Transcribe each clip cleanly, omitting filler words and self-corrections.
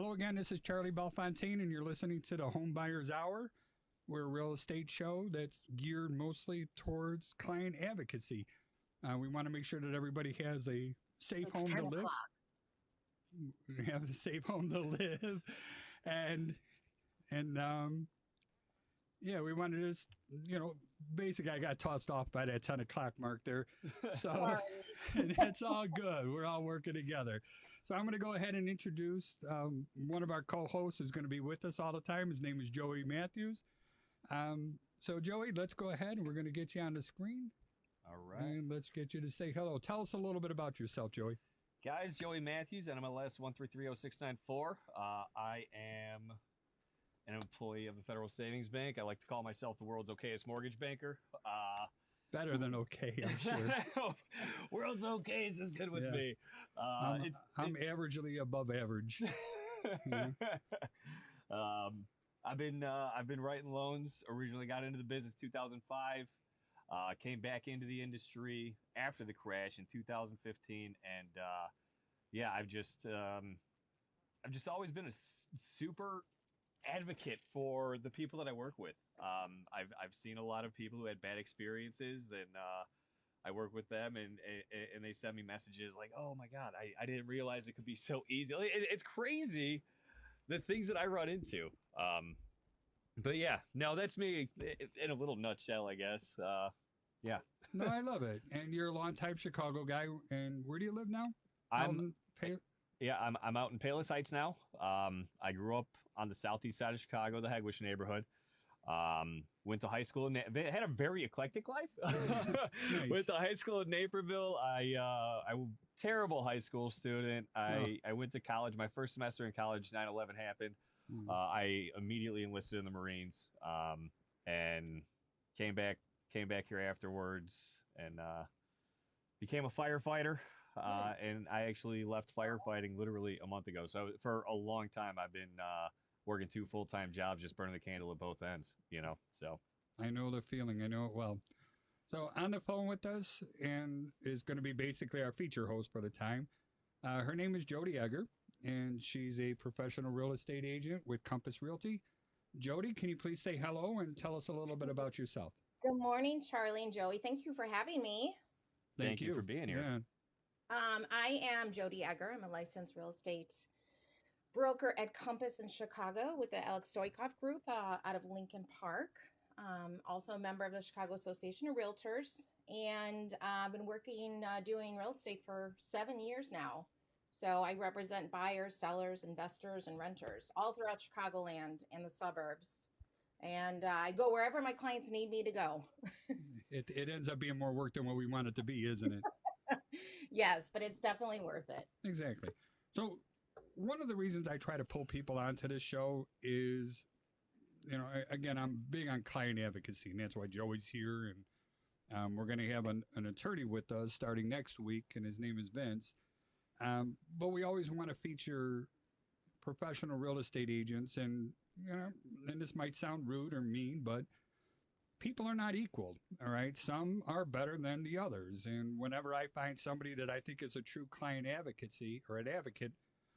Hello again, this is Charlie Bellefontaine, and you're listening to the Homebuyers Hour. We're a real estate show that's geared mostly towards client advocacy. We want to make sure that everybody has a safe It's home 10 to live, o'clock. have a safe home to live, and yeah, we wanted to just, basically I got tossed off by that 10 o'clock mark there. So Sorry. and that's all good. We're all working together. So I'm going to go ahead and introduce one of our co-hosts who's going to be with us all the time. His name is Joey Mathews. So Joey, let's go ahead and we're going to get you on the screen. All right. And let's get you to say hello. Tell us a little bit about yourself, Joey. Guys, Joey Mathews, NMLS 1330694. I am an employee of the Federal Savings Bank. I like to call myself the world's okayest mortgage banker. Better than okay, I'm sure. World's okayest is good with Yeah. me. I'm averagely above average. Yeah. I've been writing loans. Originally got into the business 2005. Came back into the industry after the crash in 2015, and yeah, I've just always been a super advocate for the people that I work with. I've seen a lot of people who had bad experiences, and I work with them, and they send me messages like, "Oh my God, I didn't realize it could be so easy." It's crazy the things that I run into. But yeah, no, that's me in a little nutshell, I guess. Yeah. No, I love it. And you're a longtime Chicago guy. And where do you live now? I'm out in Palos Heights now. I grew up on the southeast side of Chicago, the Hegwish neighborhood. Went to high school. Had a very eclectic life. Nice. Went to high school in Naperville. I terrible high school student. I went to college. My first semester in college, 9/11 happened. I immediately enlisted in the Marines, and came back here afterwards, and became a firefighter. And I actually left firefighting literally a month ago. So for a long time, I've been working 2 full-time jobs, just burning the candle at both ends, so. I know the feeling. I know it well. So on the phone with us and is going to be basically our feature host for the time. Her name is Jody Egger, and she's a professional real estate agent with Compass Realty. Jody, can you please say hello and tell us a little bit about yourself? Good morning, Charlie and Joey. Thank you for having me. Thank you for being here. Yeah. I am Jody Egger. I'm a licensed real estate broker at Compass in Chicago with the Alex Stoikov Group out of Lincoln Park. Also a member of the Chicago Association of Realtors, and I've been working doing real estate for 7 years now. So I represent buyers, sellers, investors, and renters all throughout Chicagoland and the suburbs. And I go wherever my clients need me to go. It ends up being more work than what we want it to be, isn't it? Yes, but it's definitely worth it. Exactly. So one of the reasons I try to pull people onto this show is, again, I'm big on client advocacy, and that's why Joey's here. And we're going to have an attorney with us starting next week, and his name is Vince. But we always want to feature professional real estate agents, and this might sound rude or mean, but people are not equal. All right, some are better than the others, and whenever I find somebody that I think is a true client advocacy or an advocate,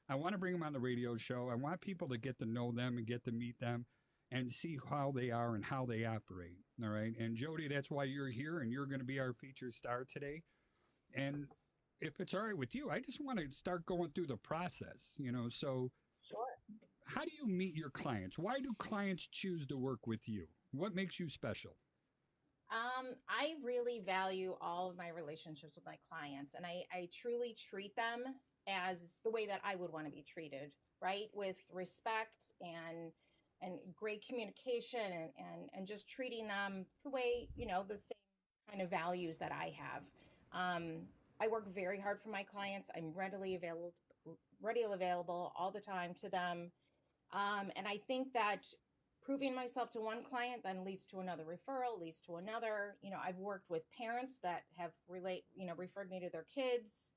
I want to bring them on the radio show. I want people to get to know them and get to meet them and see how they are and how they operate. All right, and Jody, that's why you're here, and you're going to be our featured star today. And if it's all right with you, I just want to start going through the process, so Sure. how do you meet your clients? Why do clients choose to work with you? What makes you special? I really value all of my relationships with my clients, and I truly treat them as the way that I would want to be treated, right? With respect and great communication and just treating them the way, the same kind of values that I have. I work very hard for my clients. I'm readily available all the time to them. And I think that proving myself to one client then leads to another referral, leads to another. I've worked with parents that have referred me to their kids.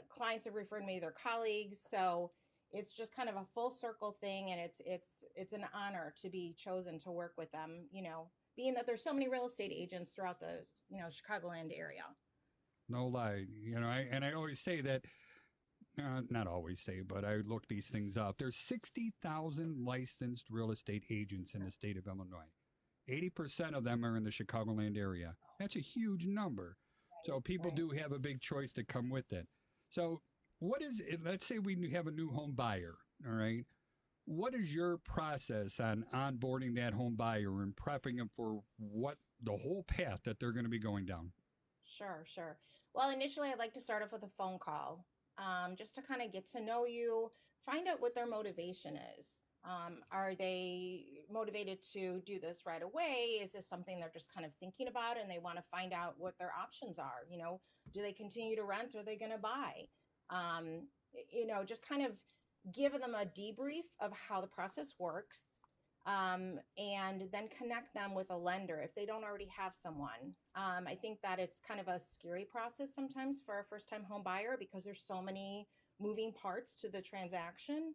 Clients have referred me to their colleagues. So it's just kind of a full circle thing. And it's an honor to be chosen to work with them, being that there's so many real estate agents throughout the, Chicagoland area. No lie. I always say that not always say, but I look these things up. There's 60,000 licensed real estate agents in the state of Illinois. 80% of them are in the Chicagoland area. That's a huge number. So people do have a big choice to come with it. So what is it? Let's say we have a new home buyer, all right? What is your process on onboarding that home buyer and prepping them for what the whole path that they're going to be going down? Sure. Well, initially, I'd like to start off with a phone call, just to kind of get to know you, find out what their motivation is. Are they motivated to do this right away? Is this something they're just kind of thinking about and they want to find out what their options are? Do they continue to rent or are they going to buy? Just kind of give them a debrief of how the process works, and then connect them with a lender if they don't already have someone. I think that it's kind of a scary process sometimes for a first-time home buyer because there's so many moving parts to the transaction.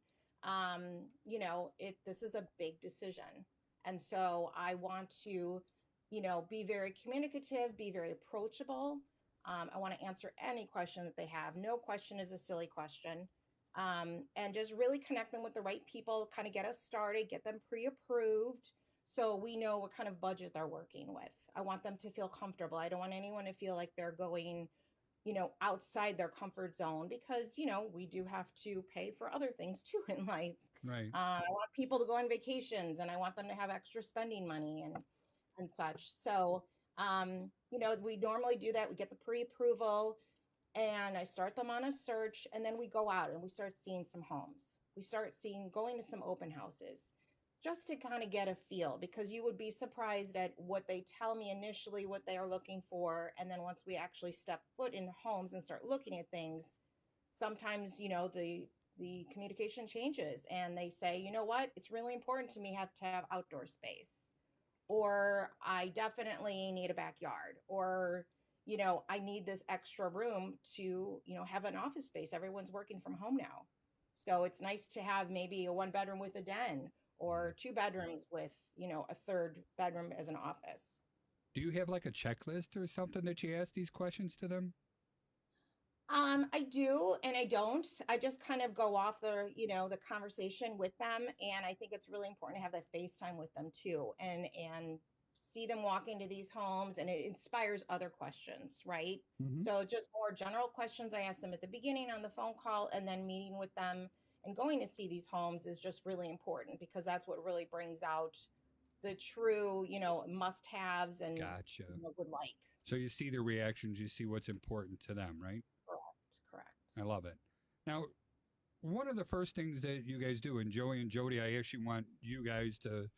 This is a big decision. And so I want to, be very communicative, be very approachable. I want to answer any question that they have. No question is a silly question. And just really connect them with the right people, kind of get us started, get them pre-approved so we know what kind of budget they're working with. I want them to feel comfortable. I don't want anyone to feel like they're going, outside their comfort zone because, we do have to pay for other things too in life. Right. I want people to go on vacations and I want them to have extra spending money and such. So, we normally do that. We get the pre-approval and I start them on a search and then we go out and we start seeing some homes. We start going to some open houses just to kind of get a feel because you would be surprised at what they tell me initially, what they are looking for. And then once we actually step foot in homes and start looking at things, sometimes, the communication changes and they say, you know what, it's really important to me to have outdoor space, or I definitely need a backyard, or I need this extra room to, have an office space. Everyone's working from home now. So it's nice to have maybe a 1-bedroom with a den or 2 bedrooms with, a 3rd bedroom as an office. Do you have like a checklist or something that you ask these questions to them? I do, and I don't. I just kind of go off the conversation with them. And I think it's really important to have that FaceTime with them too. And see them walk into these homes and it inspires other questions, right? Mm-hmm. So just more general questions I ask them at the beginning on the phone call, and then meeting with them and going to see these homes is just really important because that's what really brings out the true, must-haves and Gotcha. would like. So you see their reactions, you see what's important to them, right? Correct. I love it. Now, one of the first things that you guys do, and Joey and Jody, I actually want you guys to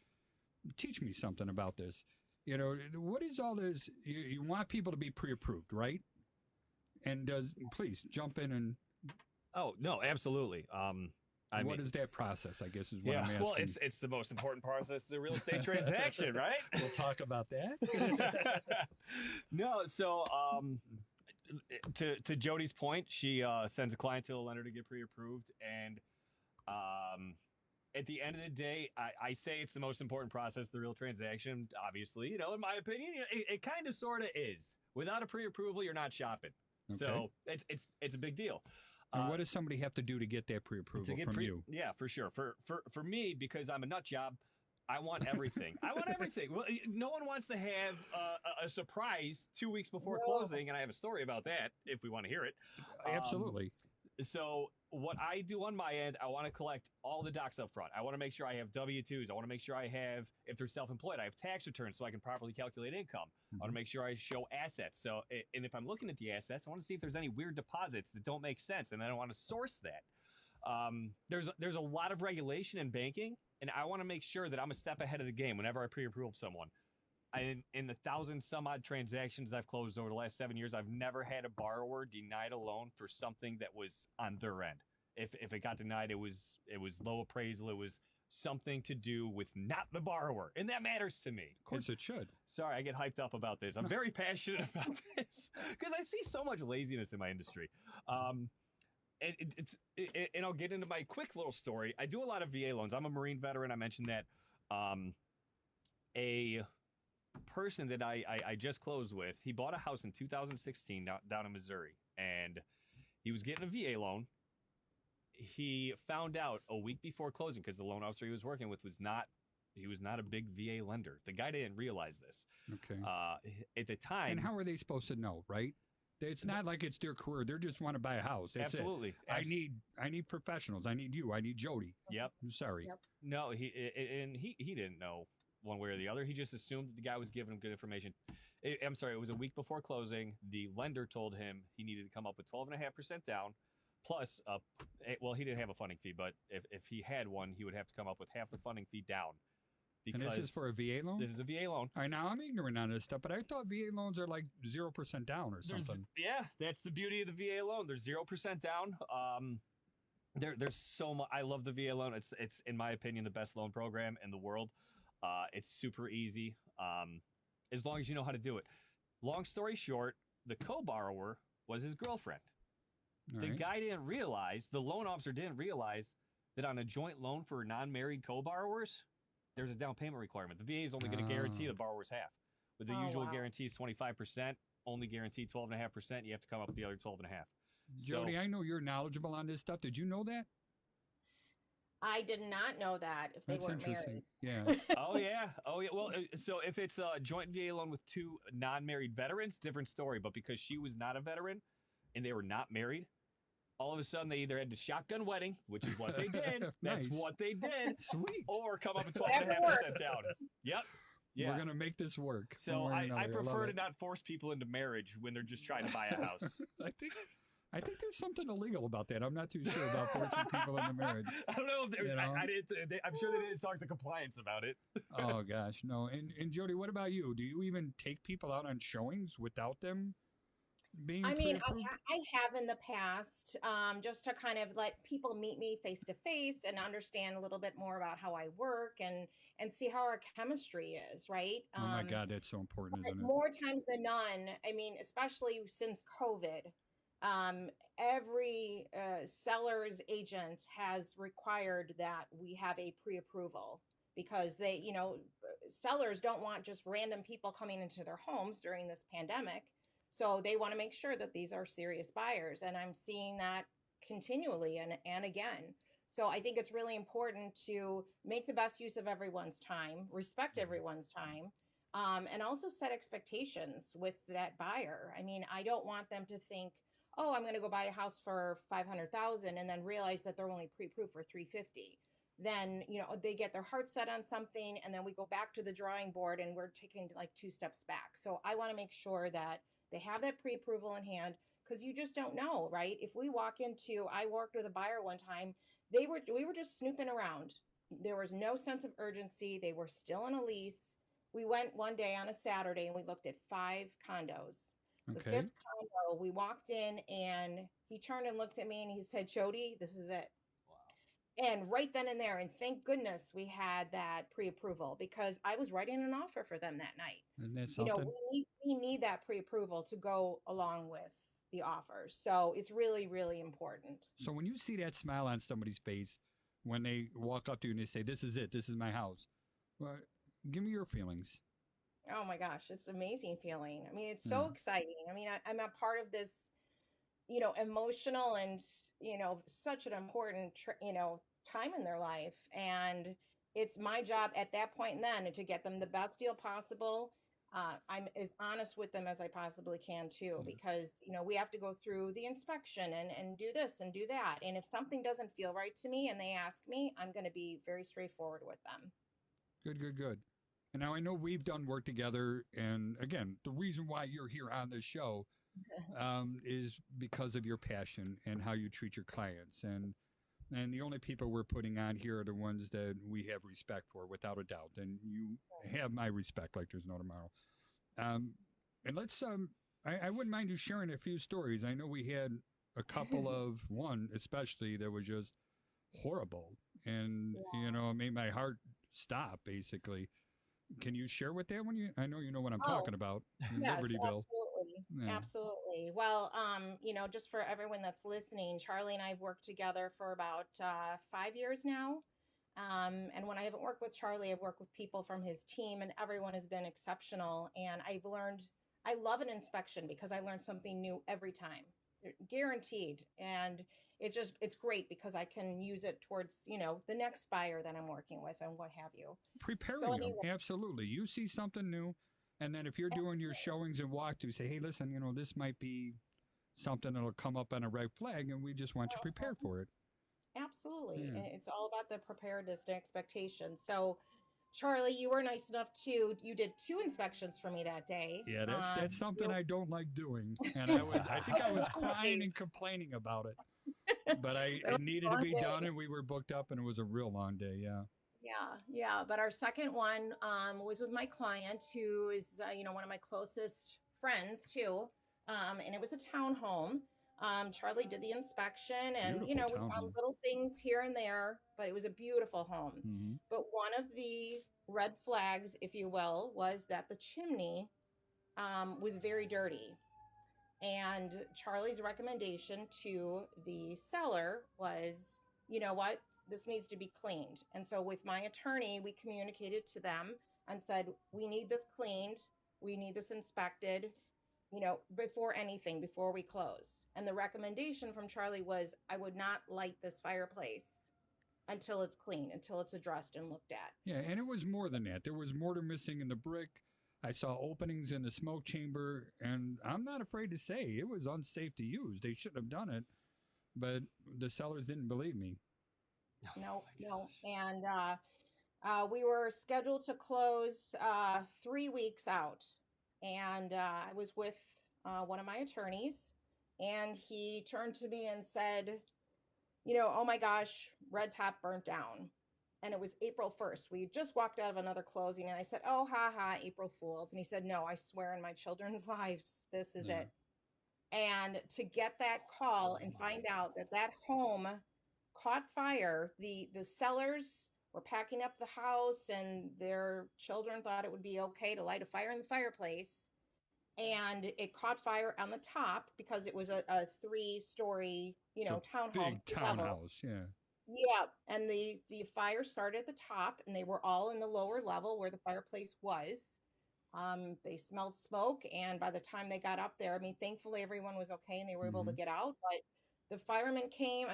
teach me something about this. What is all this? You want people to be pre-approved, right? And please jump in and. Oh, no, absolutely. What is that process, I guess, is what I'm asking. Well, it's the most important process of the real estate transaction, right? We'll talk about that. No, so to Jody's point, she sends a client to a lender to get pre-approved, and at the end of the day, I say it's the most important process of the real transaction. Obviously, in my opinion, it kind of sort of is. Without a pre-approval, you're not shopping. Okay. So it's a big deal. And what does somebody have to do to get that pre-approval from you? Yeah, for sure. For me, because I'm a nut job, I want everything. I want everything. Well, no one wants to have a surprise 2 weeks before closing, and I have a story about that if we want to hear it. Absolutely. So what I do on my end, I want to collect all the docs up front. I want to make sure I have W-2s. I want to make sure I have, if they're self-employed, I have tax returns so I can properly calculate income. Mm-hmm. I want to make sure I show assets. So, and if I'm looking at the assets, I want to see if there's any weird deposits that don't make sense, and then I want to source that. There's a lot of regulation in banking, and I want to make sure that I'm a step ahead of the game whenever I pre-approve someone. In the 1,000-some-odd transactions I've closed over the last 7 years, I've never had a borrower denied a loan for something that was on their end. If it got denied, it was low appraisal. It was something to do with not the borrower, and that matters to me. Of course it should. Sorry, I get hyped up about this. I'm very passionate about this because I see so much laziness in my industry. And I'll get into my quick little story. I do a lot of VA loans. I'm a Marine veteran. I mentioned that. A person that I just closed with, he bought a house in 2016 down in Missouri, and he was getting a VA loan, he found out a week before closing, because the loan officer he was working with was not a big VA lender. The guy didn't realize this. Okay. At the time. And how are they supposed to know, right? It's not like it's their career. They just want to buy a house. That's absolutely. It. I need professionals. I need you. I need Jody. Yep. I'm sorry. Yep. No, he didn't know one way or the other. He just assumed that the guy was giving him good information. I'm sorry, it was a week before closing. The lender told him he needed to come up with 12.5% down, plus, he didn't have a funding fee, but if he had one, he would have to come up with half the funding fee down. And this is for a VA loan? This is a VA loan. All right, now I'm ignorant on this stuff, but I thought VA loans are like 0% down or something. Yeah, that's the beauty of the VA loan. There's 0% down. There's so much. I love the VA loan. It's in my opinion the best loan program in the world. It's super easy. As long as you know how to do it. Long story short, the co-borrower was his girlfriend. The guy didn't realize, the loan officer didn't realize that on a joint loan for non-married co-borrowers, there's a down payment requirement. The VA is only going to guarantee the borrower's half. With the usual guarantee is 25%, only guaranteed 12.5%. You have to come up with the other 12.5%. Jody, I know you're knowledgeable on this stuff. Did you know that? I did not know that if they weren't married. Yeah. Oh yeah. Well, so if it's a joint VA loan with two non-married veterans, different story. But because she was not a veteran and they were not married, all of a sudden they either had the shotgun wedding, which is what they did. That's what they did. Sweet. Or come up with 12.5% down. Yep. Yeah. We're gonna make this work. So I prefer to not force people into marriage when they're just trying to buy a house. I think there's something illegal about that. I'm not too sure about forcing people into marriage. I don't know if I'm sure they didn't talk to compliance about it. Oh gosh, no. And Jody, what about you? Do you even take people out on showings without them being? I mean, I have in the past, just to kind of let people meet me face to face and understand a little bit more about how I work and see how our chemistry is, right? Oh my God, that's so important, isn't it? More times than none. I mean, especially since COVID. Every seller's agent has required that we have a pre-approval because sellers don't want just random people coming into their homes during this pandemic. So they want to make sure that these are serious buyers. And I'm seeing that continually and again. So I think it's really important to make the best use of everyone's time, respect everyone's time, and also set expectations with that buyer. I mean, I don't want them to think, oh, I'm going to go buy a house for $500,000 and then realize that they're only pre-approved for $350,000. Then, they get their heart set on something and then we go back to the drawing board and we're taking like 2 steps back. So I want to make sure that they have that pre-approval in hand because you just don't know, right? If we I worked with a buyer one time, we were just snooping around. There was no sense of urgency. They were still on a lease. We went one day on a Saturday and we looked at 5 condos. The 5th condo, we walked in and he turned and looked at me and he said, Jody, this is it. Wow. And right then and there, and thank goodness we had that pre-approval because I was writing an offer for them that night. Isn't that something? We need that pre-approval to go along with the offers. So it's really, really important. So when you see that smile on somebody's face, when they walk up to you and they say, this is it, this is my house, well, give me your feelings. Oh my gosh, it's an amazing feeling. I mean, it's so exciting. I mean, I'm a part of this, emotional and, such an important, time in their life. And it's my job at that point then to get them the best deal possible. I'm as honest with them as I possibly can too, because, we have to go through the inspection and do this and do that. And if something doesn't feel right to me and they ask me, I'm going to be very straightforward with them. Good. And now I know we've done work together. And again, the reason why you're here on this show is because of your passion and how you treat your clients. And the only people we're putting on here are the ones that we have respect for, without a doubt. And you have my respect like there's no tomorrow. And let's, I wouldn't mind you sharing a few stories. I know we had a couple of one, especially that was just horrible. And, it made my heart stop, basically. Can you share with that one? I know you know what I'm talking about. Yes, Libertyville. Absolutely. Yeah. Absolutely. Well, just for everyone that's listening, Charlie and I have worked together for about 5 years now. And when I haven't worked with Charlie, I've worked with people from his team and everyone has been exceptional. And I love an inspection because I learn something new every time. guaranteed. And it's great because I can use it towards, the next buyer that I'm working with and what have you. Preparing So them, anyway, absolutely. You see something new, and then if you're doing your showings and walkthroughs, say, hey, listen, this might be something that'll come up on a red flag, and we just want you prepared for it. absolutely. Yeah. And it's all about the preparedness and expectation. So Charlie, you were nice enough you did 2 inspections for me that day. Yeah, that's something I don't like doing, and I think I was crying and complaining about it, but it needed to be done, and we were booked up, and it was a real long day. Yeah. Yeah. But our second one was with my client, who is, one of my closest friends too. And it was a townhome. Charlie did the inspection, and Beautiful we found townhome. little things here and there, but it was a beautiful home. Mm-hmm. But one of the red flags, if you will, was that the chimney was very dirty. And Charlie's recommendation to the seller was, you know what, this needs to be cleaned. And so with my attorney, we communicated to them and said, we need this cleaned. We need this inspected, before we close. And the recommendation from Charlie was, I would not light this fireplace until it's clean, until it's addressed and looked at. Yeah, and it was more than that. There was mortar missing in the brick. I saw openings in the smoke chamber, and I'm not afraid to say it was unsafe to use. They shouldn't have done it, but the sellers didn't believe me. No. And we were scheduled to close 3 weeks out. And I was with one of my attorneys, and he turned to me and said, oh my gosh, red top burnt down. And it was April 1st. We just walked out of another closing, and I said, oh, ha, April Fools. And he said, no, I swear in my children's lives, this is it. And to get that call and find out that home caught fire, the sellers were packing up the house, and their children thought it would be okay to light a fire in the fireplace. And it caught fire on the top because it was a 3-story, townhome. Big townhouse, yeah. Yeah, and the fire started at the top, and they were all in the lower level where the fireplace was. They smelled smoke, and by the time they got up there, thankfully everyone was okay and they were able to get out. But the firemen came.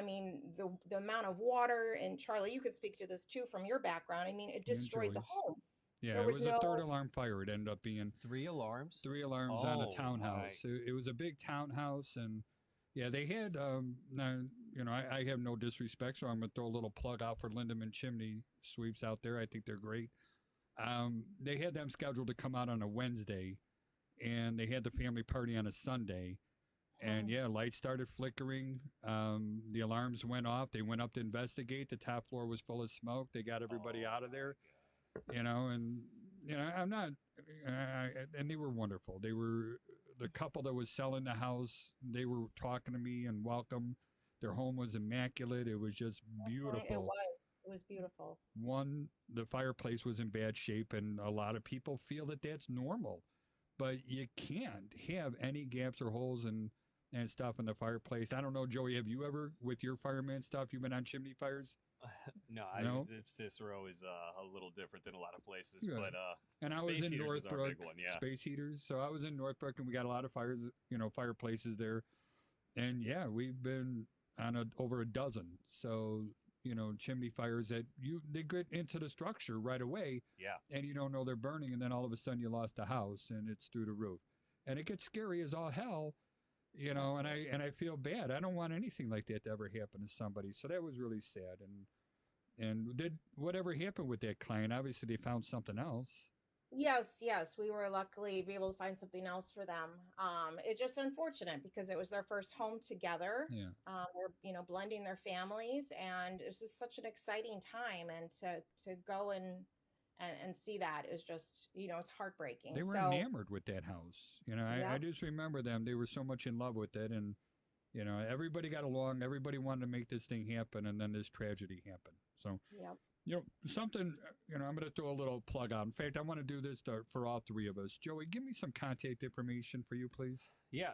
The amount of water, and Charlie, you could speak to this too from your background. It destroyed the home. Yeah, it was a 3rd alarm fire. It ended up being 3 alarms. 3 alarms on a townhouse. It was a big townhouse, and yeah, they had. I have no disrespect, so I'm gonna throw a little plug out for Lindemann Chimney sweeps out there. I think they're great. They had them scheduled to come out on a Wednesday, and they had the family party on a Sunday. And yeah, lights started flickering. The alarms went off. They went up to investigate. The top floor was full of smoke. They got everybody out of there. I'm not, and they were wonderful. They were the couple that was selling the house. They were talking to me and welcome. Their home was immaculate. It was just beautiful. It was beautiful. The fireplace was in bad shape, and a lot of people feel that that's normal, but you can't have any gaps or holes and stuff in the fireplace. I don't know, Joey, have you ever, with your fireman stuff, you've been on chimney fires? No, Cicero is a little different than a lot of places, but and I was in Northbrook, space heaters. So I was in Northbrook, and we got a lot of fireplaces there, and yeah, we've been on over a dozen. So chimney fires they get into the structure right away, and you don't know they're burning, and then all of a sudden you lost a house and it's through the roof, and it gets scary as all hell. And I feel bad. I don't want anything like that to ever happen to somebody. So that was really sad. And did whatever happened with that client? Obviously, they found something else. Yes, we were luckily be able to find something else for them. It's just unfortunate because it was their first home together. Yeah. They're blending their families, and it was just such an exciting time. And to go and see that is just, it's heartbreaking. They were enamored with that house. I just remember them. They were so much in love with it. And, everybody got along. Everybody wanted to make this thing happen. And then this tragedy happened. So, something, I'm going to throw a little plug out. In fact, I want to do this for all 3 of us. Joey, give me some contact information for you, please. Yeah.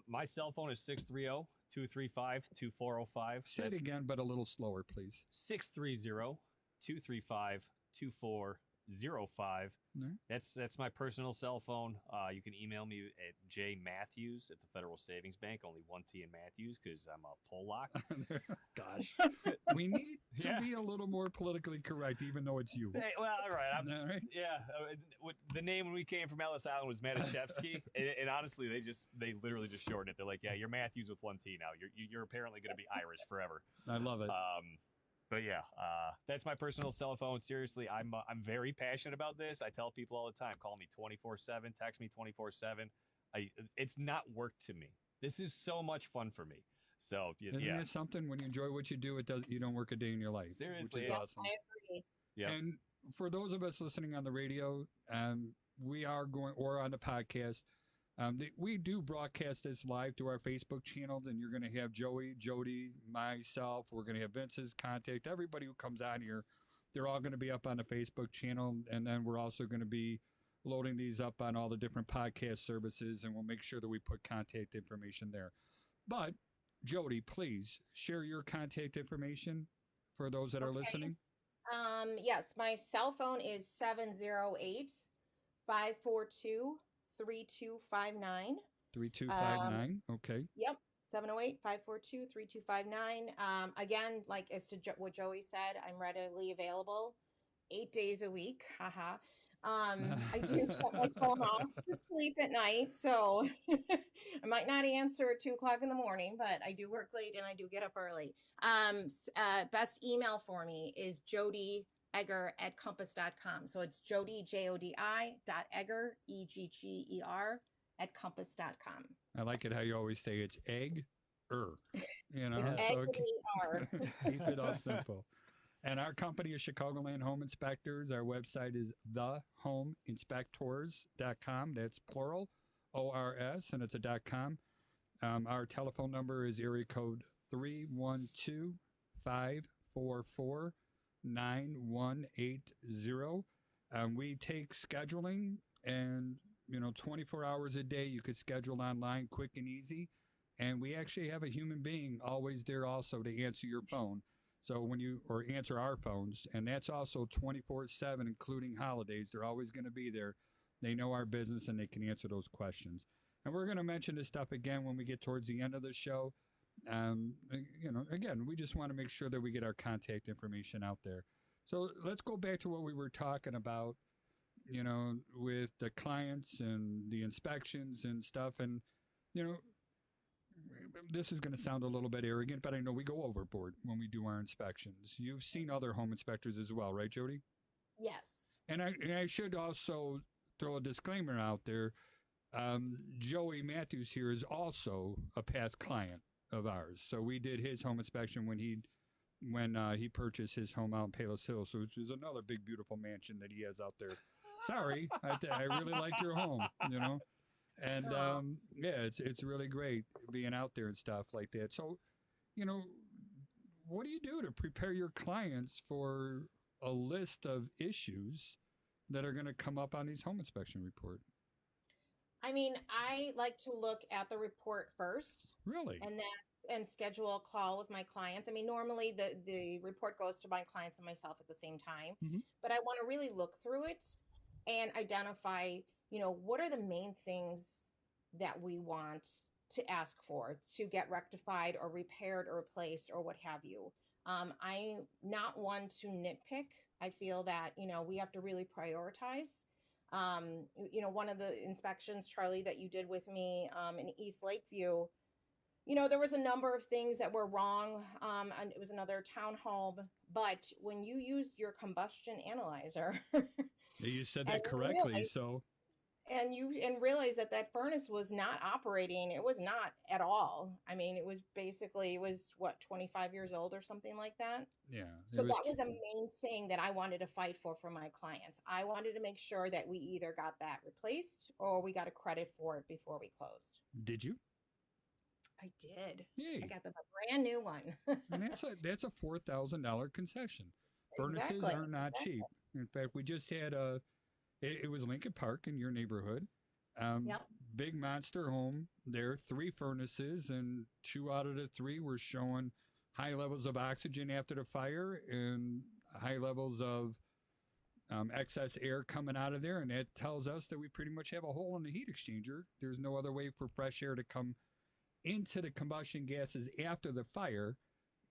My cell phone is 630-235-2405. Say it again, but a little slower, please. 630-235-2405. Right. That's my personal cell phone. You can email me at jmathews at the Federal Savings Bank. Only one T in Mathews because I'm a Polak. Gosh, we need to be a little more politically correct, even though it's you. Hey, well, all right. All right. Yeah. The name when we came from Ellis Island was Matashevsky, and honestly, they literally just shortened it. They're like, yeah, you're Mathews with one T now. You're apparently going to be Irish forever. I love it. But yeah, that's my personal cell phone. Seriously, I'm very passionate about this. I tell people all the time, call me 24/7, text me 24/7. It's not work to me. This is so much fun for me. So Isn't it something when you enjoy what you do, you don't work a day in your life. Seriously, which is awesome. I agree. Yeah. And for those of us listening on the radio, we are going, or on the podcast, we do broadcast this live to our Facebook channels, and you're going to have Joey, Jody, myself. We're going to have Vince's contact. Everybody who comes on here, they're all going to be up on the Facebook channel, and then we're also going to be loading these up on all the different podcast services, and we'll make sure that we put contact information there. But, Jody, please share your contact information for those that are listening. Yes, my cell phone is 708-542-3259. 3259. Okay. Yep. 708-542-3259. Again, like as to what Joey said, I'm readily available 8 days a week. Haha. I do shut my phone off to sleep at night, so I might not answer at 2:00 in the morning, but I do work late and I do get up early. Best email for me is jodi.egger@compass.com. So it's Jody, Jodi.egger, EGGER @compass.com. I like it how you always say it's egg you know, It's so egg-er. keep it all simple. And our company is Chicagoland Home Inspectors. Our website is thehomeinspectors.com. That's plural, ORS, and it's a .com. Our telephone number is area code 312-544-9180. We take scheduling, and 24 hours a day. You could schedule online, quick and easy. And we actually have a human being always there also to answer your phone. So or answer our phones, and that's also 24/7, including holidays. They're always going to be there. They know our business and they can answer those questions. And we're going to mention this stuff again when we get towards the end of the show. Again, we just want to make sure that we get our contact information out there. So let's go back to what we were talking about, with the clients and the inspections and stuff. And, this is going to sound a little bit arrogant, but I know we go overboard when we do our inspections. You've seen other home inspectors as well, right, Jody? Yes. And I should also throw a disclaimer out there. Joey Mathews here is also a past client of ours. So we did his home inspection when he purchased his home out in Palos Hills, which is another big, beautiful mansion that he has out there. Sorry, I really like your home, And it's really great being out there and stuff like that. So, what do you do to prepare your clients for a list of issues that are going to come up on these home inspection report? I mean, I like to look at the report first. Really? And schedule a call with my clients. I mean, normally the report goes to my clients and myself at the same time, but I want to really look through it and identify, what are the main things that we want to ask for to get rectified or repaired or replaced or what have you. I'm not one to nitpick. I feel that, we have to really prioritize. One of the inspections, Charlie, that you did with me in East Lakeview, there was a number of things that were wrong. And it was another townhome, but when you used your combustion analyzer, you said that correctly. And realized that furnace was not operating. It was not at all. I mean, it was 25 years old or something like that. Yeah. So that was a main thing that I wanted to fight for my clients. I wanted to make sure that we either got that replaced or we got a credit for it before we closed. Did you? I did. Yay. I got a brand new one. And that's a $4,000 concession. Furnaces are not cheap. In fact, we just had it was Lincoln Park in your neighborhood. Big monster home there, 3 furnaces, and 2 out of the 3 were showing high levels of oxygen after the fire and high levels of excess air coming out of there, and that tells us that we pretty much have a hole in the heat exchanger. There's no other way for fresh air to come into the combustion gases after the fire,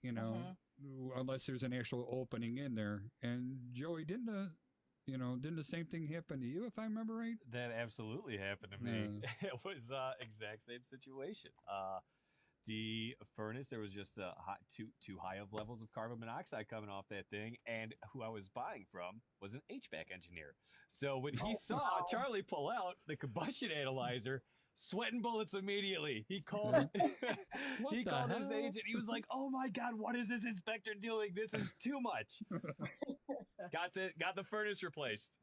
unless there's an actual opening in there. And Joey, didn't the same thing happen to you, if I remember right? That absolutely happened to me. It was exact same situation. The furnace, there was just too high of levels of carbon monoxide coming off that thing, and who I was buying from was an HVAC engineer. So when he saw Charlie pull out the combustion analyzer, sweating bullets immediately. He called he called his agent. He was like, "Oh my God, what is this inspector doing? This is too much." Got the furnace replaced.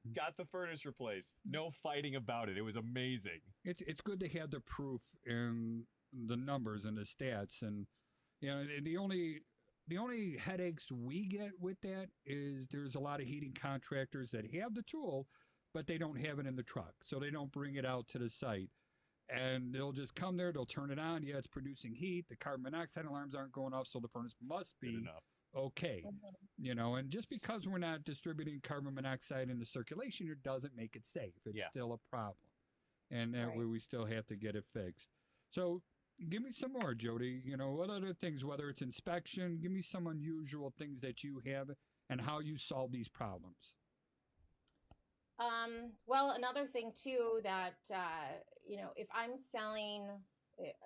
No fighting about it. It was amazing. It's good to have the proof and the numbers and the stats, and the only headaches we get with that is there's a lot of heating contractors that have the tool, but they don't have it in the truck, so they don't bring it out to the site. And they'll just come there, they'll turn it on. Yeah, it's producing heat. The carbon monoxide alarms aren't going off, so the furnace must be okay. And just because we're not distributing carbon monoxide into circulation, it doesn't make it safe. It's still a problem. And that way we still have to get it fixed. So give me some more, Jody. What other things, whether it's inspection, give me some unusual things that you have and how you solve these problems. Well, another thing too that, if I'm selling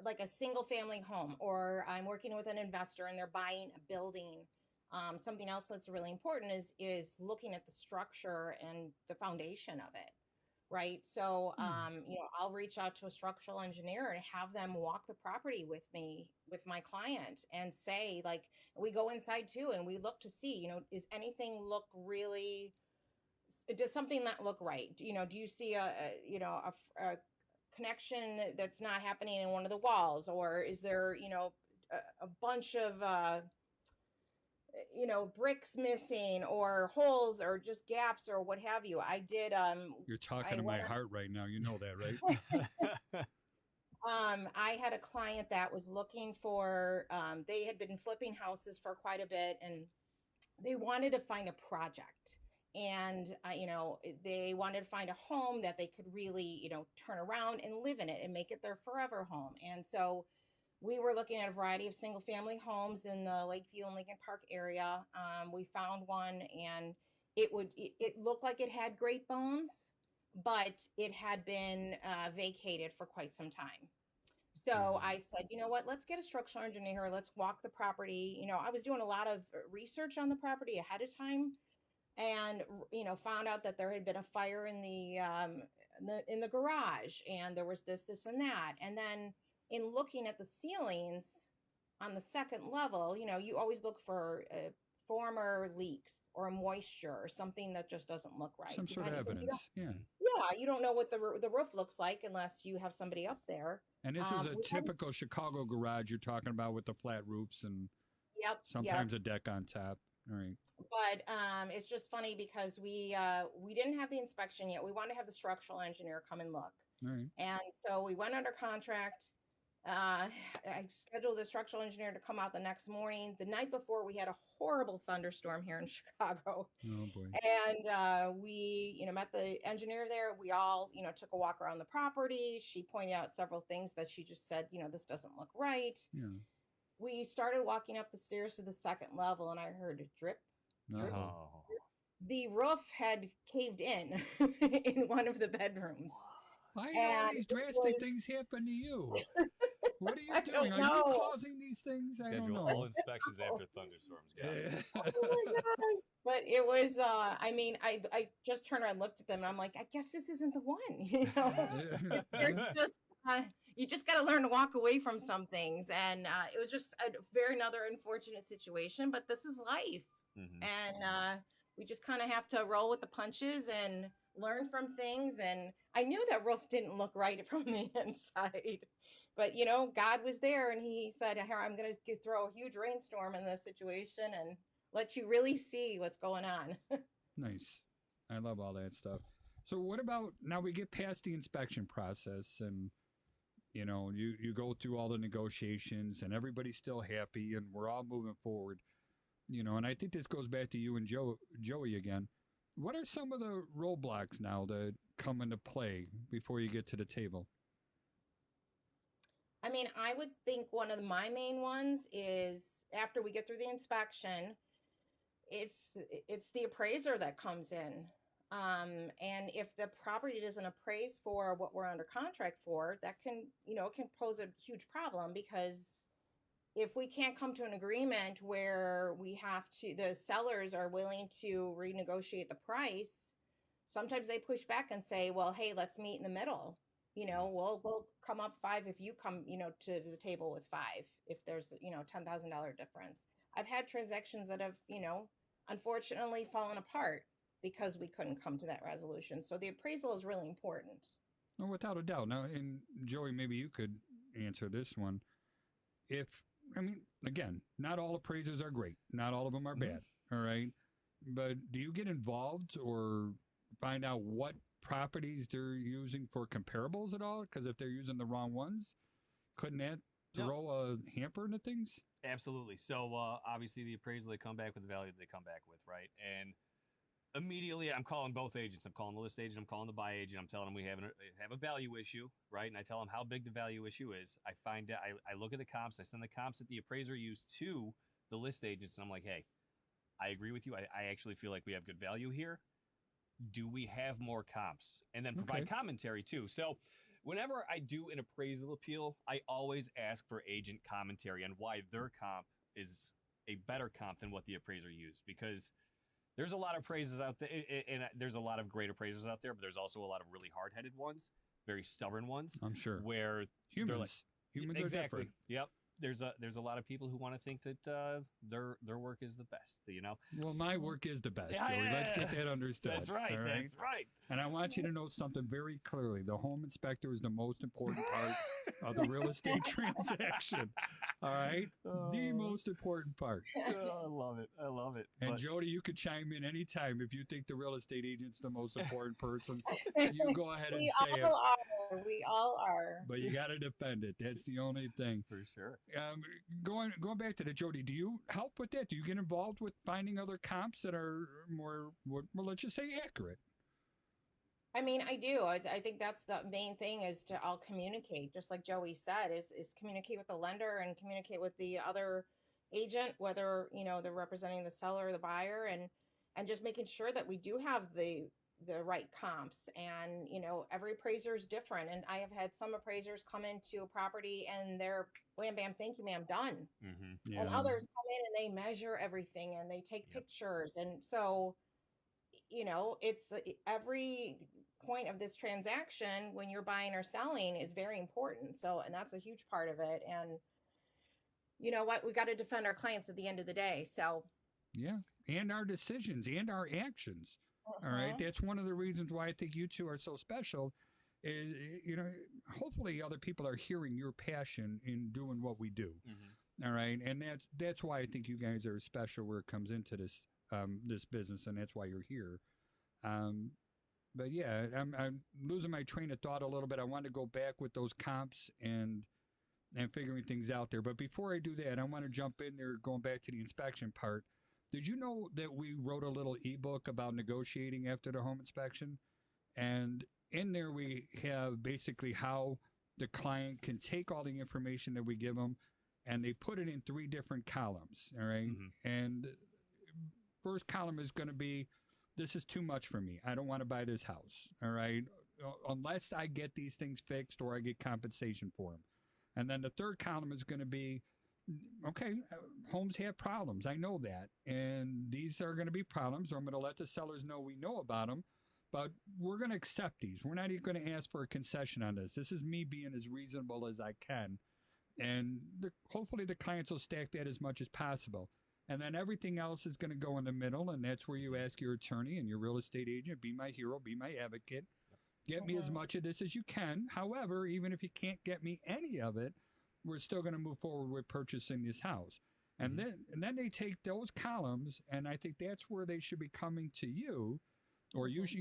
like a single family home, or I'm working with an investor and they're buying a building, something else that's really important is looking at the structure and the foundation of it. Right. So, I'll reach out to a structural engineer and have them walk the property with me, with my client, and say, like, we go inside too, and we look to see, is anything look really, does something not look right? Do you see a connection that's not happening in one of the walls, or is there, a bunch of, bricks missing, or holes, or just gaps, or what have you. I did. You're talking to my heart right now. You know that, right? I had a client that was looking for, they had been flipping houses for quite a bit, and they wanted to find a project. And, they wanted to find a home that they could really, turn around and live in it and make it their forever home. And so we were looking at a variety of single family homes in the Lakeview and Lincoln Park area. We found one, and it looked like it had great bones, but it had been vacated for quite some time. So I said, you know what, let's get a structural engineer. Let's walk the property. I was doing a lot of research on the property ahead of time, and, found out that there had been a fire in the garage, and there was this, and that. And then in looking at the ceilings on the second level, you always look for former leaks or moisture or something that just doesn't look right. Some sort of evidence. Yeah, you don't know what the roof looks like unless you have somebody up there. And this is a typical Chicago garage you're talking about, with the flat roofs and sometimes a deck on top. All right. But it's just funny because we didn't have the inspection yet. We wanted to have the structural engineer come and look. All right. And so we went under contract. I scheduled the structural engineer to come out the next morning. The night before, we had a horrible thunderstorm here in Chicago. Oh boy. And we, met the engineer there. We all, took a walk around the property. She pointed out several things that she just said, this doesn't look right. Yeah. We started walking up the stairs to the second level, and I heard a drip. Drip. Oh. The roof had caved in in one of the bedrooms. Why do all these drastic things happen to you? What are you doing? Are you causing these things? I don't know. All inspections after thunderstorms. Oh my gosh. But it was, I just turned around and looked at them, and I'm like, I guess this isn't the one. There's just, you just got to learn to walk away from some things. And it was just another unfortunate situation, but this is life. Mm-hmm. And we just kind of have to roll with the punches and learn from things. And I knew that roof didn't look right from the inside, but God was there, and he said, here, I'm going to throw a huge rainstorm in this situation and let you really see what's going on. Nice. I love all that stuff. So what about, now we get past the inspection process, and you go through all the negotiations, and everybody's still happy, and we're all moving forward, and I think this goes back to you and Joey again. What are some of the roadblocks now that come into play before you get to the table? I mean, I would think one of my main ones is after we get through the inspection, it's the appraiser that comes in. And if the property doesn't appraise for what we're under contract for, that can, it can pose a huge problem, because if we can't come to an agreement where the sellers are willing to renegotiate the price, sometimes they push back and say, well, hey, let's meet in the middle. We'll come up 5 if you come, to the table with 5, if there's, $10,000 difference. I've had transactions that have, unfortunately fallen apart because we couldn't come to that resolution. So the appraisal is really important. No, without a doubt. Now, and Joey, maybe you could answer this one. Again, not all appraisers are great. Not all of them are bad. All right. But do you get involved or find out what properties they're using for comparables at all? Because if they're using the wrong ones, couldn't that throw a hamper into things? Absolutely. So obviously the appraisal, they come back with the value that they come back with, right? And immediately I'm calling both agents. I'm calling the list agent, I'm calling the buy agent. I'm telling them we have a value issue, right? And I tell them how big the value issue is. I find out, I look at the comps, I send the comps that the appraiser used to the list agents, and I'm like, hey, I agree with you. I actually feel like we have good value here. Do we have more comps? And then provide commentary too. So whenever I do an appraisal appeal, I always ask for agent commentary on why their comp is a better comp than what the appraiser used, because there's a lot of appraisers out there, and there's a lot of great appraisers out there, but there's also a lot of really hard-headed ones, very stubborn ones. I'm sure. Where humans are different. Yep. There's a lot of people who want to think that their work is the best, Well, my work is the best, Joey. Let's get that understood. That's right. All right? That's right. And I want you to know something very clearly. The home inspector is the most important part of the real estate transaction. All right? The most important part. I love it. I love it. And Jody, you could chime in anytime if you think the real estate agent's the most important person. You go ahead and say it. We all are. But you got to defend it. That's the only thing. For sure. Going back to the Jody, do you help with that? Do you get involved with finding other comps that are more, well, let's just say accurate? I mean, I do. I think that's the main thing, is to all communicate, just like Joey said, is communicate with the lender and communicate with the other agent, whether, they're representing the seller or the buyer, and just making sure that we do have the right comps. And, every appraiser is different. And I have had some appraisers come into a property and they're wham, bam, thank you, ma'am, done. Mm-hmm. Yeah. And others come in and they measure everything and they take pictures. And so, it's every point of this transaction when you're buying or selling is very important. So, and that's a huge part of it. And you know what, we got to defend our clients at the end of the day. So, yeah. And our decisions and our actions. All right. That's one of the reasons why I think you two are so special is, hopefully other people are hearing your passion in doing what we do. Mm-hmm. All right. And that's why I think you guys are special where it comes into this business, and that's why you're here. But yeah, I'm losing my train of thought a little bit. I want to go back with those comps and figuring things out there. But before I do that, I want to jump in there, going back to the inspection part. Did you know that we wrote a little ebook about negotiating after the home inspection? And in there we have basically how the client can take all the information that we give them, and they put it in 3 different columns. All right. Mm-hmm. And first column is going to be, this is too much for me. I don't want to buy this house. All right. Unless I get these things fixed or I get compensation for them. And then the third column is going to be, okay, homes have problems. I know that. And these are going to be problems. I'm going to let the sellers know we know about them, but we're going to accept these. We're not even going to ask for a concession on this. This is me being as reasonable as I can. And hopefully the clients will stack that as much as possible. And then everything else is going to go in the middle. And that's where you ask your attorney and your real estate agent, be my hero, be my advocate. Get me as much of this as you can. However, even if you can't get me any of it, we're still going to move forward with purchasing this house. And then they take those columns, and I think that's where they should be coming to you, or you should,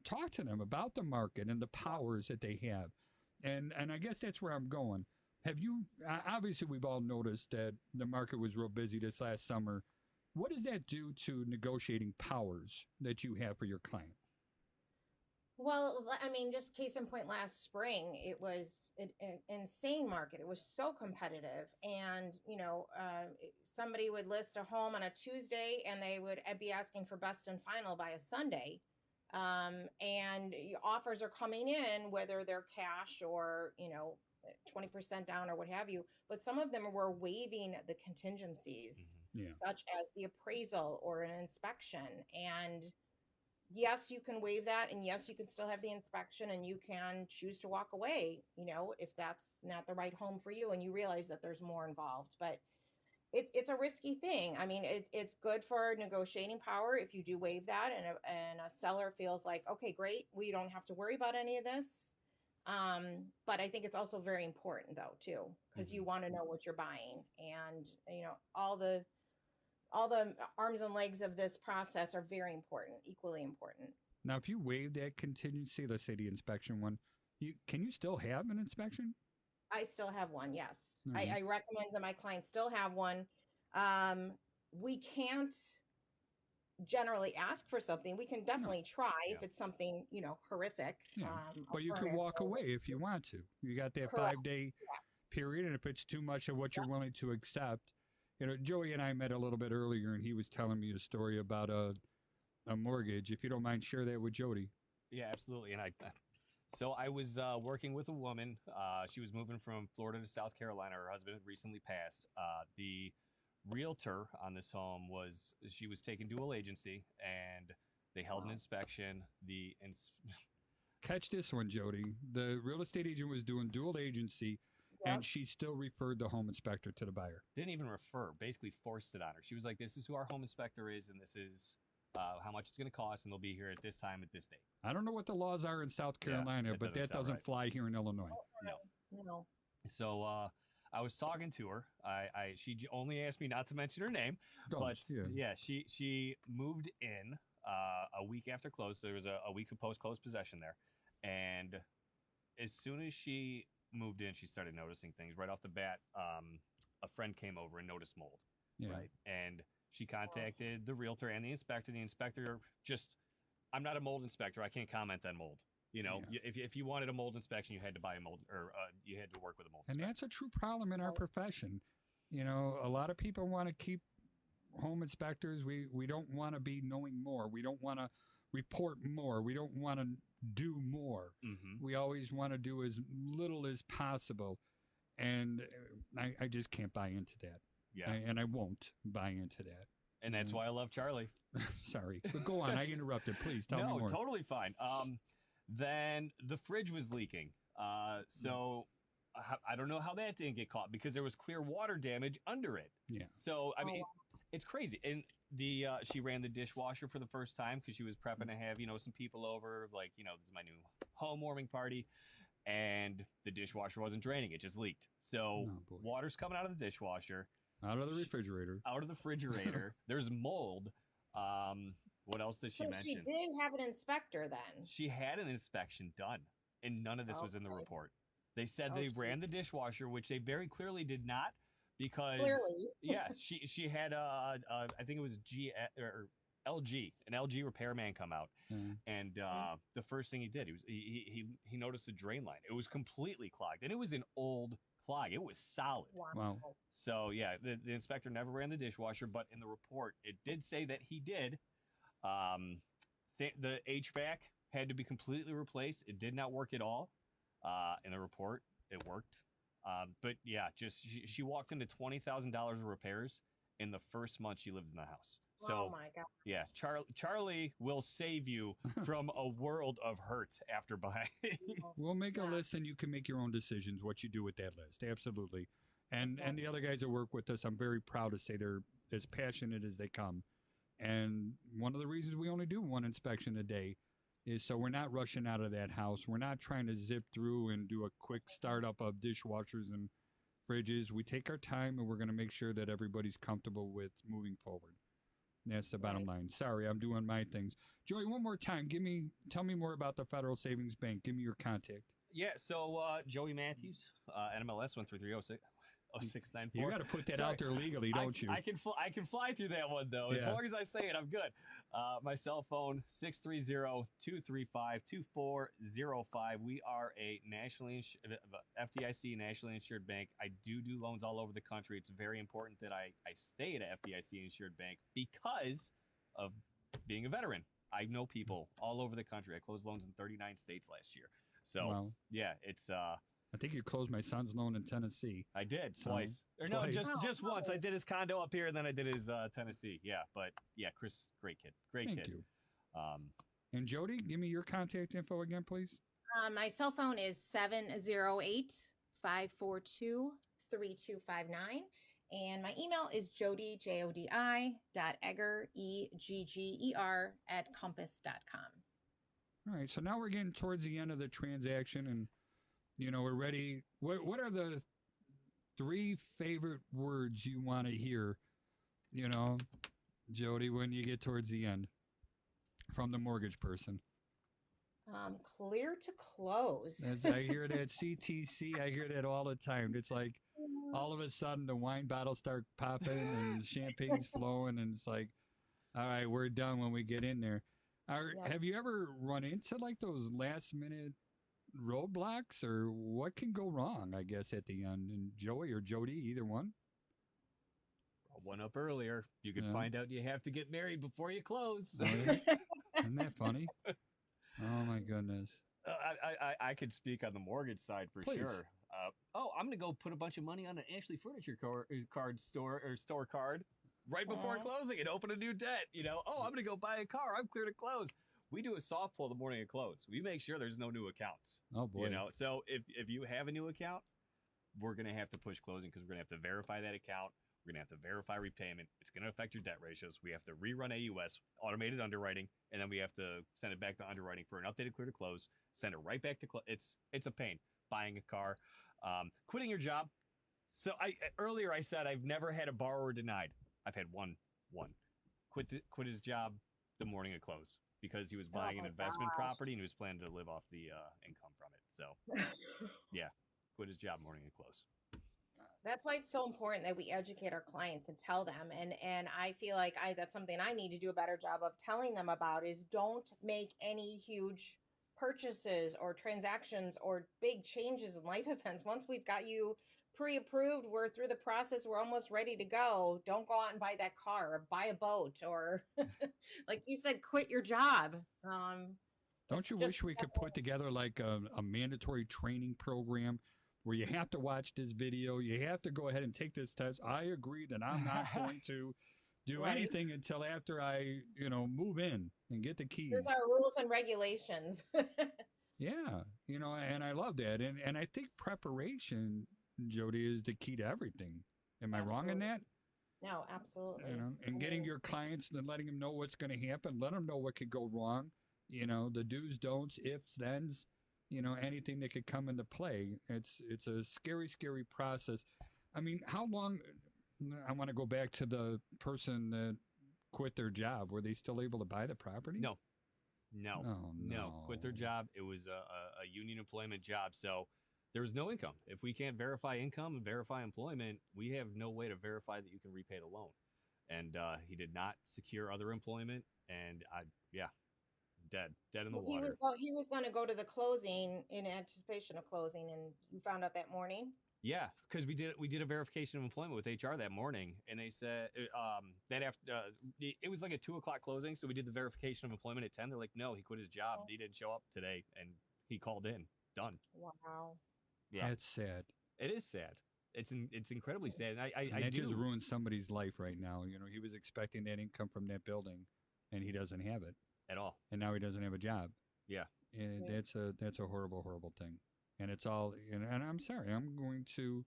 talk to them about the market and the powers that they have. And I guess that's where I'm going. Have you, obviously we've all noticed that the market was real busy this last summer. What does that do to negotiating powers that you have for your client? Well, I mean, just case in point, last spring, it was an insane market. It was so competitive. And, somebody would list a home on a Tuesday and they would be asking for best and final by a Sunday. And offers are coming in, whether they're cash or, 20% down or what have you. But some of them were waiving the contingencies, Yeah. such as the appraisal or an inspection. And yes, you can waive that. And yes, you can still have the inspection and you can choose to walk away, if that's not the right home for you and you realize that there's more involved. But it's a risky thing. I mean, it's good for negotiating power if you do waive that and a seller feels like, okay, great, we don't have to worry about any of this. But I think it's also very important though, too, because you want to know what you're buying. And, all the arms and legs of this process are very important, equally important. Now, if you waive that contingency, let's say the inspection one, can you still have an inspection? I still have one, yes. Mhm. I recommend that my clients still have one. We can't generally ask for something. We can definitely try if it's something, horrific. Yeah. a But you can furnace walk or- away if you want to. You got that Correct. 5-day period, and if it's too much of what you're willing to accept, Joey and I met a little bit earlier, and he was telling me a story about a mortgage. If you don't mind, share that with Jody. Yeah, absolutely. And so I was working with a woman. She was moving from Florida to South Carolina. Her husband had recently passed. The realtor on this home was taking dual agency, and they held an inspection. Catch this one, Jody. The real estate agent was doing dual agency, and she still referred the home inspector to the buyer. Didn't even refer, basically forced it on her. She was like, this is who our home inspector is, and this is how much it's going to cost, and they'll be here at this time at this date. I don't know what the laws are in South Carolina, but that doesn't right. fly here in Illinois. No. So I was talking to her. She only asked me not to mention her name, but she moved in a week after close. There was a week of post-close possession there, and as soon as she moved in, she started noticing things right off the bat. A friend came over and noticed mold, right? And she contacted the realtor and the inspector. The inspector I'm not a mold inspector. I can't comment on mold. If you wanted a mold inspection, you had to buy a mold, or you had to work with a mold inspector. And that's a true problem in our profession. A lot of people want to keep home inspectors. We don't want to be knowing more. We don't want to report more. We don't want to do more. We always want to do as little as possible. And I just can't buy into that. Yeah. And I won't buy into that. And that's why I love Charlie. Sorry. But go on. I interrupted. Please tell me more. No, totally fine. Then the fridge was leaking. So I don't know how that didn't get caught because there was clear water damage under it. Yeah. So, I mean, it's crazy. And she ran the dishwasher for the first time because she was prepping to have, some people over, like, this is my new home warming party. And the dishwasher wasn't draining. It just leaked. So water's coming out of the dishwasher. Out of the refrigerator. Out of the refrigerator. There's mold. What else did she mention? She did have an inspector then. She had an inspection done, and none of this was in the report. They said they ran the dishwasher, which they very clearly did not, because she had I think it was LG, an LG repairman come out, and the first thing he did, he noticed the drain line. It was completely clogged, and it was an old clog. It was solid. Wow. So yeah, the inspector never ran the dishwasher, but in the report, it did say that he did. The HVAC had to be completely replaced. It did not work at all. In the report, it worked. But yeah, she walked into $20,000 of repairs in the first month she lived in the house. So, oh my God. Yeah, Charlie will save you from a world of hurt after buying. We'll make a list and you can make your own decisions what you do with that list. Absolutely. And the other guys that work with us, I'm very proud to say they're as passionate as they come. And one of the reasons we only do one inspection a day is so we're not rushing out of that house. We're not trying to zip through and do a quick startup of dishwashers and fridges. We take our time and we're going to make sure that everybody's comfortable with moving forward. That's the bottom line. Sorry, I'm doing my things. Joey, one more time, tell me more about the Federal Savings Bank. Give me your contact. Yeah, so Joey Mathews, NMLS 13306. Oh, 694. You got to put that Sorry. out there legally, don't you? I can fly through that one though. As Yeah. long as I say it, I'm good. My cell phone 630-235-2405. We are a FDIC nationally insured bank. I do loans all over the country. It's very important that I stay at an FDIC insured bank because of being a veteran. I know people all over the country. I closed loans in 39 states last year. So Wow. yeah, it's I think you closed my son's loan in Tennessee. I did So, twice. Or no, twice. just once. I did his condo up here, and then I did his Tennessee. Yeah, but yeah, Chris, great kid. Great Thank kid. you. Um, And Jody, give me your contact info again, please. My cell phone is 708-542-3259. And my email is Jody, Jodi.egger, EGGER @compass.com. All right. So now we're getting towards the end of the transaction, and we're ready. What are the 3 favorite words you want to hear? Jody, when you get towards the end, from the mortgage person. Clear to close. As I hear that CTC, I hear that all the time. It's like all of a sudden the wine bottles start popping and champagne's flowing, and it's like, all right, we're done when we get in there. Have you ever run into like those last minute roadblocks, or what can go wrong, I guess, at the end? And Joey or Jody, either one? one up earlier. You can find out you have to get married before you close. Oh, yeah? Isn't that funny? Oh my goodness. I could speak on the mortgage side for Please. sure. I'm going to go put a bunch of money on an Ashley Furniture card store or store card right before closing and open a new debt. I'm going to go buy a car. I'm clear to close. We do a soft pull the morning of close. We make sure there's no new accounts. Oh boy. So if you have a new account, we're going to have to push closing because we're going to have to verify that account. We're going to have to verify repayment. It's going to affect your debt ratios. We have to rerun AUS, automated underwriting, and then we have to send it back to underwriting for an updated clear to close, send it right back to close. It's a pain. Buying a car, quitting your job. So earlier I said I've never had a borrower denied. I've had one. Quit his job the morning of close because he was buying an investment property and he was planning to live off the income from it. So yeah, quit his job morning of close. That's why it's so important that we educate our clients and tell them. And I feel like that's something I need to do a better job of telling them about is don't make any huge purchases or transactions or big changes in life events. Once we've got you pre-approved, we're through the process, we're almost ready to go. Don't go out and buy that car or buy a boat or like you said, quit your job. Don't you wish we could put together like a mandatory training program where you have to watch this video, you have to go ahead and take this test? I agree that I'm not going to do anything until after I, move in and get the keys. Here's our rules and regulations. Yeah, and I love that. And I think preparation, Jody, is the key to everything. Am I wrong in that? No, absolutely. And getting your clients and letting them know what's going to happen, let them know what could go wrong, the do's, don'ts, ifs, thens, anything that could come into play. It's a scary, scary process. I mean, how long, I want to go back to the person that quit their job. Were they still able to buy the property? No. Oh, no. Quit their job. It was a union employment job. So there was no income. If we can't verify income and verify employment, we have no way to verify that you can repay the loan. And he did not secure other employment. And dead in the water. He was going to go to the closing in anticipation of closing, and you found out that morning? Yeah, because we did a verification of employment with HR that morning, and they said that after it was like a 2:00 closing, so we did the verification of employment at 10. They're like, no, he quit his job. He didn't show up today, and he called in. Done. Wow. Yeah, That's sad. it is sad. It's incredibly sad, and I that do. just ruined somebody's life right now. He was expecting that income from that building, and he doesn't have it at all, and now he doesn't have a job. Yeah, and that's a horrible, horrible thing. And it's all, and I'm sorry, I'm going to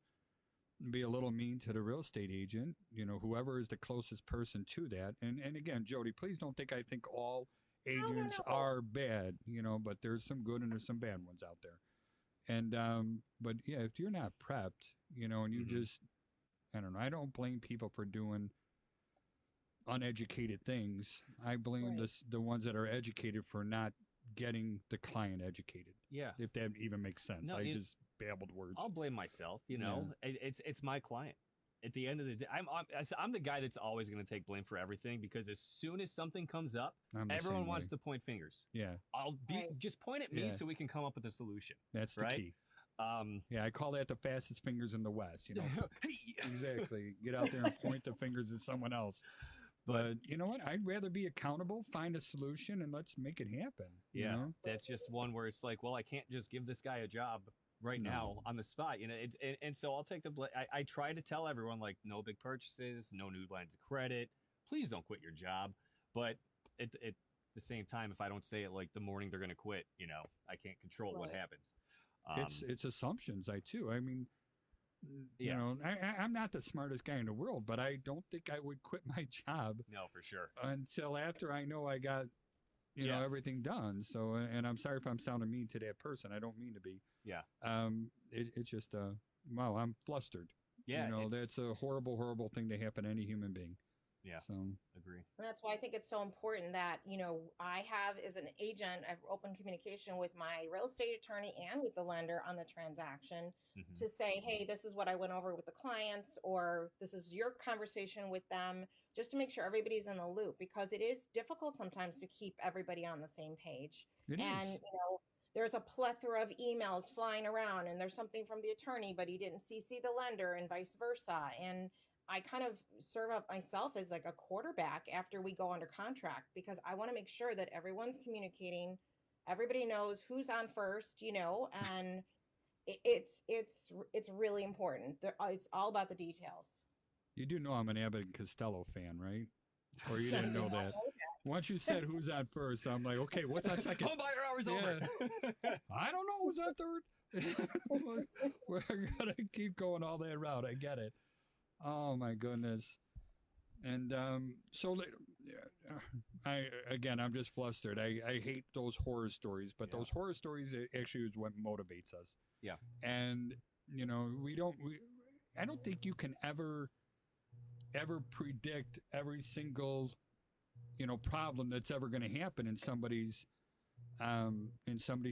be a little mean to the real estate agent, whoever is the closest person to that. And again, Jody, please don't think I think all agents are bad, but there's some good and there's some bad ones out there. And, but yeah, if you're not prepped, and you just, I don't know, I don't blame people for doing uneducated things. I blame the ones that are educated for not getting the client educated. Yeah. If that even makes sense. No, babbled words. I'll blame myself. You know, it's my client. At the end of the day, I'm the guy that's always going to take blame for everything, because as soon as something comes up, everyone wants to point fingers. Yeah. Just point at me so we can come up with a solution. That's the key. I call that the fastest fingers in the West. You know, exactly. Get out there and point the fingers at someone else. But you know what? I'd rather be accountable, find a solution, and let's make it happen. Yeah, you know? That's just one where it's like, well, I can't just give this guy a job right now on the spot. You know, and so I'll take the blame. I try to tell everyone, like, no big purchases, no new lines of credit. Please don't quit your job. But at the same time, if I don't say it like the morning they're going to quit, you know, I can't control what happens. It's assumptions. I mean, you know, I'm not the smartest guy in the world, but I don't think I would quit my job. No, for sure. Until after I know I got, you know, everything done. So, and I'm sorry if I'm sounding mean to that person. I don't mean to be. Yeah. It's just, wow, I'm flustered. Yeah. You know, that's a horrible, horrible thing to happen to any human being. Yeah. So agree. And that's why I think it's so important that, you know, I have, as an agent, I've open communication with my real estate attorney and with the lender on the transaction to say, hey, this is what I went over with the clients, or this is your conversation with them, just to make sure everybody's in the loop, because it is difficult sometimes to keep everybody on the same page. You know, there's a plethora of emails flying around, and there's something from the attorney, but he didn't CC the lender, and vice versa. And I kind of serve up myself as like a quarterback after we go under contract, because I want to make sure that everyone's communicating, everybody knows who's on first, you know, and it's really important. It's all about the details. You do know I'm an Abbott and Costello fan, right? Or you didn't know that? Once you said who's on first, I'm like, okay, what's on second? Homebuyer hours over. I don't know who's on third. We're gonna keep going all that route. I get it. Oh my goodness. And so I'm just flustered. I hate those horror stories, but those horror stories actually is what motivates us. Yeah. And you know, I don't think you can ever predict every single, you know, problem that's ever going to happen in somebody's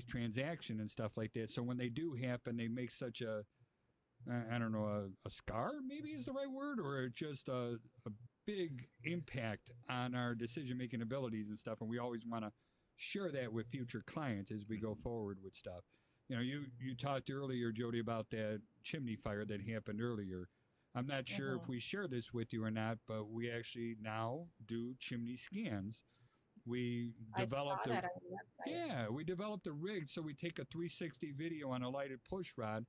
transaction and stuff like that. So when they do happen, they make such a scar maybe is the right word, or just a big impact on our decision-making abilities and stuff. And we always want to share that with future clients as we go forward with stuff. You know, you talked earlier, Jody, about that chimney fire that happened earlier. I'm not sure if we share this with you or not, but we actually now do chimney scans. We developed we developed a rig, so we take a 360 video on a lighted push rod,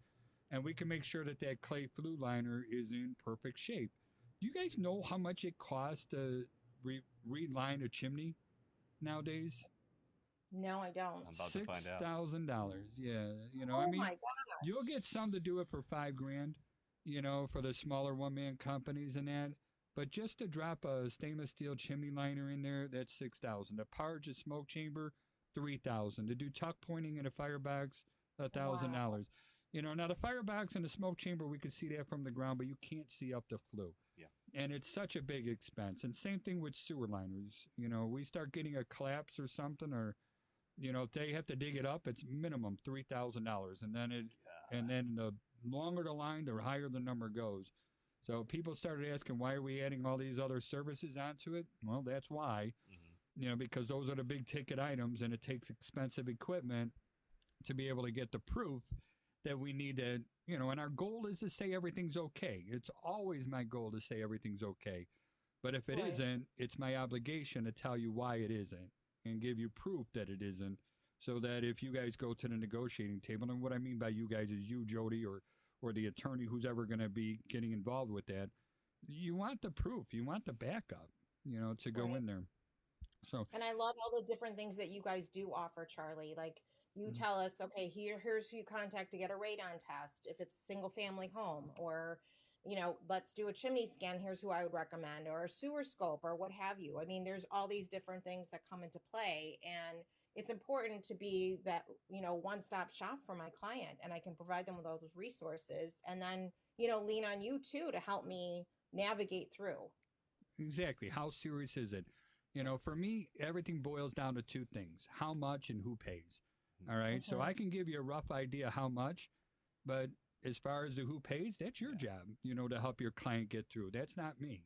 and we can make sure that clay flue liner is in perfect shape. Do you guys know how much it costs to reline a chimney nowadays? No, I don't. I'm about to find out. $6,000. Yeah, you know, I mean, my gosh. You'll get some to do it for $5,000, you know, for the smaller one-man companies and that. But just to drop a stainless steel chimney liner in there, that's $6,000. To purge a smoke chamber, $3,000. To do tuck pointing in a firebox, $1,000. Wow. You know, now the firebox and the smoke chamber, we could see that from the ground, but you can't see up the flue. Yeah. And it's such a big expense. And same thing with sewer liners. You know, we start getting a collapse or something, or, you know, if they have to dig it up, it's minimum $3,000. And then the longer the line, the higher the number goes. So people started asking, why are we adding all these other services onto it? Well, that's why. You know, because those are the big ticket items, and it takes expensive equipment to be able to get the proof that we need to, you know, and our goal is to say everything's okay. It's always my goal to say everything's okay. But if it isn't, it's my obligation to tell you why it isn't and give you proof that it isn't, so that if you guys go to the negotiating table, and what I mean by you guys is you, Jody, or the attorney who's ever going to be getting involved with that, you want the proof, you want the backup, you know, to go in there. So, and I love all the different things that you guys do offer, Charlie. Like, you tell us, okay, here's who you contact to get a radon test if it's a single family home, or, you know, let's do a chimney scan. Here's who I would recommend, or a sewer scope, or what have you. I mean, there's all these different things that come into play, and it's important to be that, you know, one-stop shop for my client, and I can provide them with all those resources, and then, you know, lean on you too to help me navigate through. Exactly. How serious is it? You know, for me, everything boils down to two things: how much and who pays. All right. So I can give you a rough idea how much, But as far as the who pays, that's your job, to help your client get through. That's not me.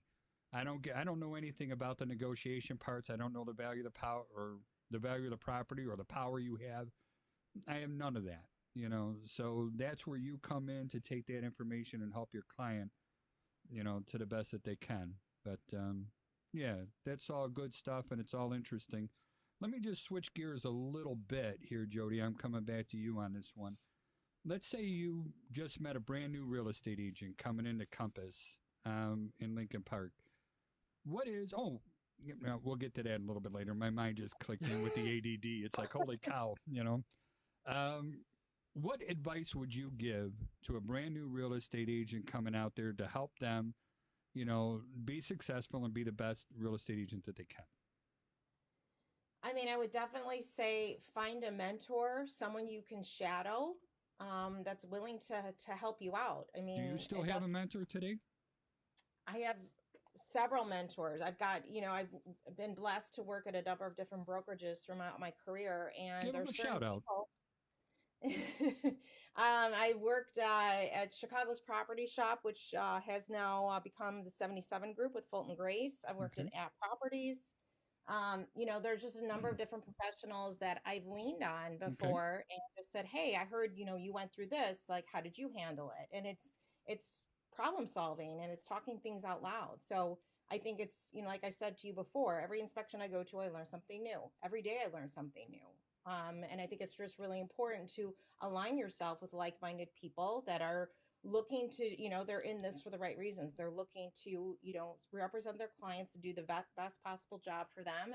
I don't know anything about the negotiation parts. I don't know the value of the power or the value of the property or the power you have. I have none of that, So that's where you come in to take that information and help your client, to the best that they can. But yeah, that's all good stuff and it's all interesting. Let me just switch gears a little bit here, Jody. I'm coming back to you on this one. Let's say you just met a brand new real estate agent coming into Compass in Lincoln Park. We'll get to that a little bit later. My mind just clicked in with the ADD. It's like, holy cow, What advice would you give to a brand new real estate agent coming out there to help them, be successful and be the best real estate agent that they can? I mean, I would definitely say find a mentor, someone you can shadow, that's willing to help you out. I mean, do you still have a mentor today? I have several mentors. I've got, I've been blessed to work at a number of different brokerages throughout my career, and Give them a shout out. I worked at Chicago's Property Shop, which has now become the 77 Group with Fulton Grace. I worked at Properties. There's just a number of different professionals that I've leaned on before and just said, hey, I heard, you went through this, like, how did you handle it? And it's problem solving and it's talking things out loud. So I think it's, like I said to you before, every inspection I go to, I learn something new. Every day I learn something new. And I think it's just really important to align yourself with like-minded people that are looking to, they're in this for the right reasons. They're looking to, represent their clients to do the best possible job for them.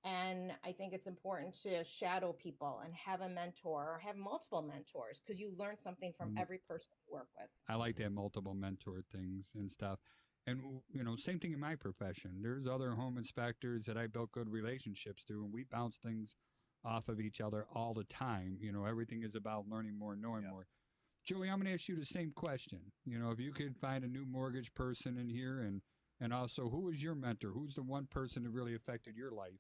And I think it's important to shadow people and have a mentor or have multiple mentors because you learn something from every person you work with. I like that multiple mentor things and stuff. And, same thing in my profession. There's other home inspectors that I built good relationships to, and we bounce things off of each other all the time. Everything is about learning more and knowing more. Joey, I'm going to ask you the same question. If you could find a new mortgage person in here and also who was your mentor? Who's the one person that really affected your life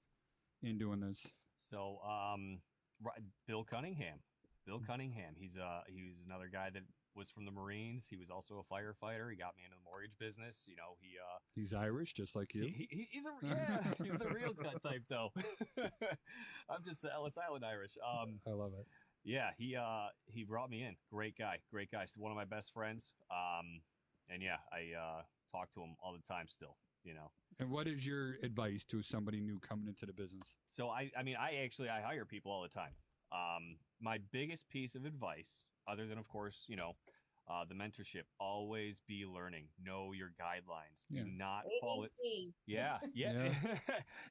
in doing this? So, Bill Cunningham. Bill Cunningham. He was another guy that was from the Marines. He was also a firefighter. He got me into the mortgage business. He's Irish, just like you. He's the real cut type though. I'm just the Ellis Island Irish. I love it. Yeah, he brought me in. Great guy. He's one of my best friends. And yeah, I talk to him all the time still. And what is your advice to somebody new coming into the business? So I hire people all the time. My biggest piece of advice, other than of course, the mentorship, always be learning. Know your guidelines. Do not follow it. Yeah.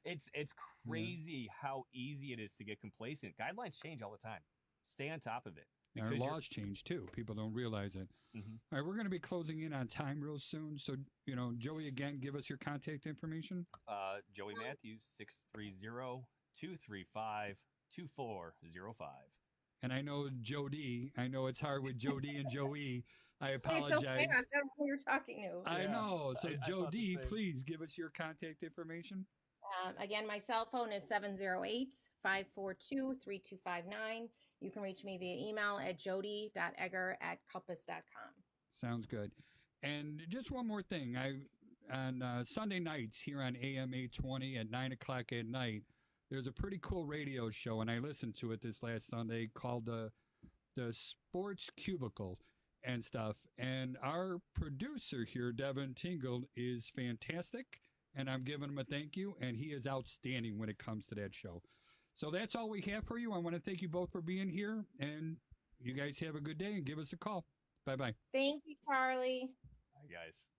It's crazy how easy it is to get complacent. Guidelines change all the time. Stay on top of it. And our laws change too. People don't realize it. All right, we're going to be closing in on time real soon. So, Joey, again, give us your contact information. Joey Mathews, 630-235-2405. And I know Jody. I know it's hard with Jody and Joey. I apologize. It's okay. I don't know who you're talking to. I know. So, Jody, please give us your contact information. Again, my cell phone is 708-542-3259. You can reach me via email at jodi.egger@compass.com. Sounds good. And just one more thing. On Sunday nights here on AM 820 at 9 o'clock at night, there's a pretty cool radio show, and I listened to it this last Sunday called the Sports Cubicle and stuff. And our producer here, Devin Tingle, is fantastic, and I'm giving him a thank you, and he is outstanding when it comes to that show. So that's all we have for you. I want to thank you both for being here, and you guys have a good day and give us a call. Bye-bye. Thank you, Charlie. Bye, guys.